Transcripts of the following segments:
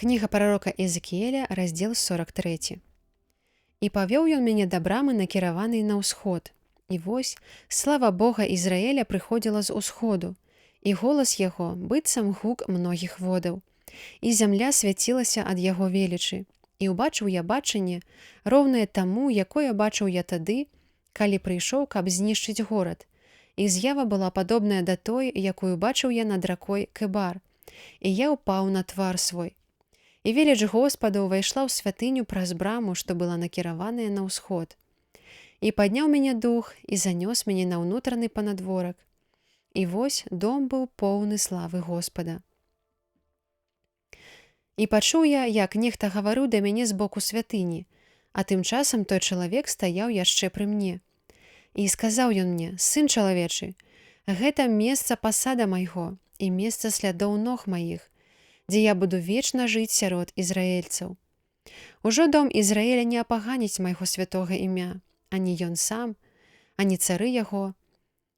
Кніга прарока Эзекіэля, раздзел 43. І павёў ён мяне да брамы, накіраванай на ўсход. І вось, слава Бога Ізраэля прыходзіла з усходу, і голас яго быццам гук многіх водаў. І зямля свяцілася ад яго велічы. І ўбачыў я бачанне, роўнае таму, якое бачыў я тады, калі прыйшоў, каб знішчыць горад. І з'ява была падобная да той, якую бачыў я над ракой Кебар. І я ўпаў на твар свой. І веліч Господа ўвайшла ў святыню праз браму, што была накіраваная на ўсход. І падняў мяне дух і занёс мяне на ўнутраны панадворак. І вось дом быў поўны славы Господа. І пачуў я, як нехта гаварыў да мяне з боку святыні, а тым часам той чалавек стаяў яшчэ пры мне. І сказаў ён мне: «Сын чалавечы, гэта месца пасада майго і месца слядоў ног маіх, дзе я буду вечна жыць сярод ізраэльцаў. Ужо дом Ізраэля не апаганіць майго святога імя, ані ён сам, ані цары яго,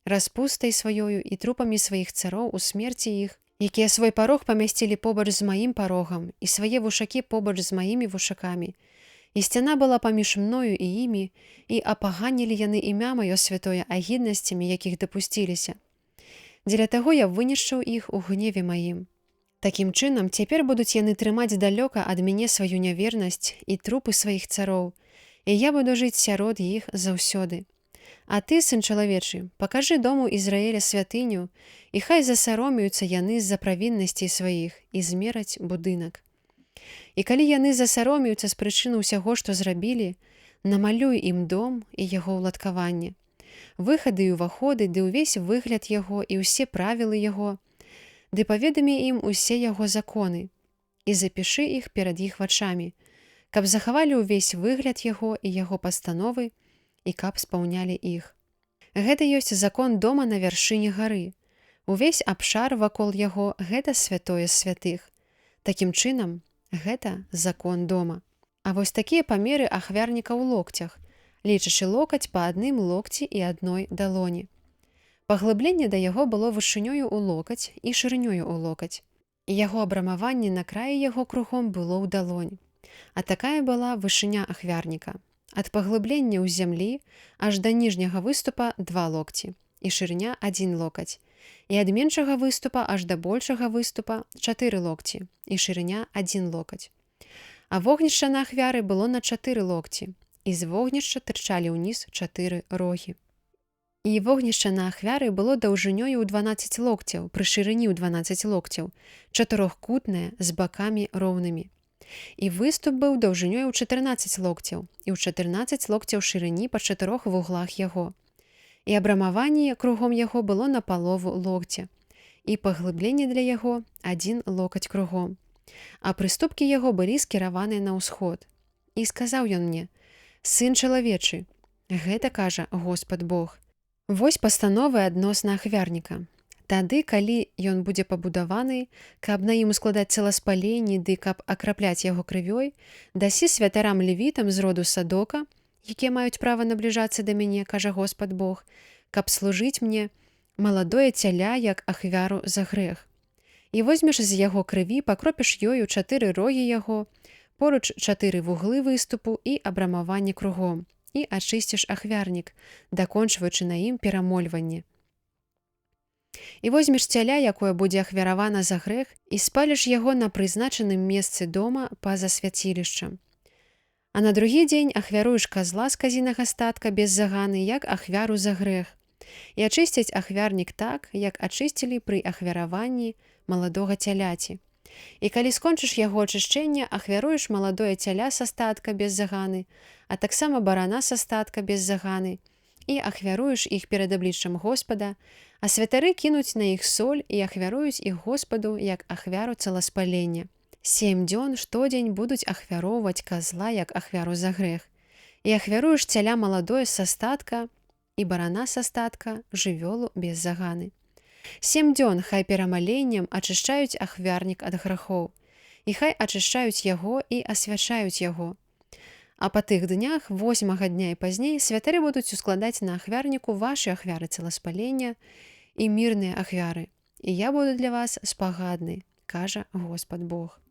распустай сваёю і трупамі сваіх цароў у смерці іх, якія свой парог памясцілі побач з маім парогам і свае вушакі побач з маімі вушакамі. І сцяна была паміж мною і імі, і апаганілі яны імя маё святое агіднасцямі, якіх дапусціліся. Дзеля таго я вынішчыў іх у гневе маім. Такім чынам, цяпер будуць яны трымаць далёка ад мяне сваю нявернасць і трупы сваіх цароў, і я буду жыць сярод іх заўсёды. А ты, сын чалавечы, пакажы дому Ізраэля святыню, і хай засаромеюцца яны з-за правіннасцей сваіх і змераць будынак. І калі яны засаромеюцца з прычыны ўсяго, што зрабілі, намалюй ім дом і яго ўладкаванне, выхады і ўваходы, ды ўвесь выгляд яго і ўсе правілы яго, ды паведамі ім усе яго законы, і запішы іх перад іх вачамі, каб захавалі ўвесь выгляд яго і яго пастановы, і каб спаўнялі іх. Гэта ёсць закон дома на вяршыні гары. Увесь абшар вакол яго – гэта святое з святых. Такім чынам, гэта закон дома. А вось такія памеры ахвярніка ў локцях, лічачы локаць па адным локці і адной далоні. Паглыбленне да яго было вышынёю ў локаць і шырынёю ў локаць. Яго абрамаванне на краі яго кругом было ў далонь. А такая была вышыня ахвярніка. Ад паглыблення ў зямлі аж да ніжняга выступа 2 локці і шырыня 1 локаць. І ад меншага выступа аж да большага выступа 4 локці і шырыня 1 локаць. А вогнішча на ахвяры было на 4 локці, і з вогнішча тырчалі ўніз 4 рогі. І вогнішча на ахвяры было даўжынёю ў 12 локцяў, пры шырыні ў 12 локцяў, чатырохкутнае, з бакамі роўнымі. І выступ быў даўжынёю ў 14 локцяў, і ў 14 локцяў шырыні па 4 вуглах яго. І абрамаванне кругом яго было на палову локця, і паглыбленне для яго 1 локаць кругом. А прыступкі яго былі скіраваныя на ўсход. І сказаў ён мне: «Сын чалавечы, гэта кажа Господ Бог. Вось пастановы адносна ахвярніка. Тады, калі ён будзе пабудаваны, каб на ім ускладаць целаспаленні ды каб акрапляць яго крывёй, дасі святарам левітам з роду Садока, якія маюць права набліжацца да мяне, кажа Господ Бог, каб служыць мне маладое цяля, як ахвяру за грэх. І возьмеш з яго крыві, пакропіш ёю 4 рогі яго, поруч 4 вуглы выступу і абрамаванне кругом, і ачысціш ахвярнік, дакончваючы на ім перамольванне. І возьмеш цяля, якое будзе ахвяравана за грэх, і спаліш яго на прызначаным месцы дома па-за свяцілішчам. А на другі дзень ахвяруеш казла з казінага статка без заганы, як ахвяру за грэх. І ачысцяць ахвярнік так, як ачысцілі пры ахвяраванні маладога цяляці. І калі скончыш яго ачышчэнне, ахвяруеш маладое цяля са статка без заганы, а таксама барана са статка без заганы, і ахвяруеш іх перад абліччам Господа, а святары кінуць на іх соль і ахвяруюць іх Господу як ахвяру целаспалення. 7 дзён штодзень будуць ахвяроўваць казла як ахвяру за грэх. І ахвяруеш цяля маладое са статка і барана са статка жывёлу без заганы. 7 дзён хай перамаленнем ачышчаюць ахвярнік ад грахоў, і хай ачышчаюць яго і асвячаюць яго. А па тых днях, 8-га дня і пазней, святары будуць ускладаць на ахвярніку вашы ахвяры целаспалення і мірныя ахвяры, і я буду для вас спагадны, кажа Господ Бог.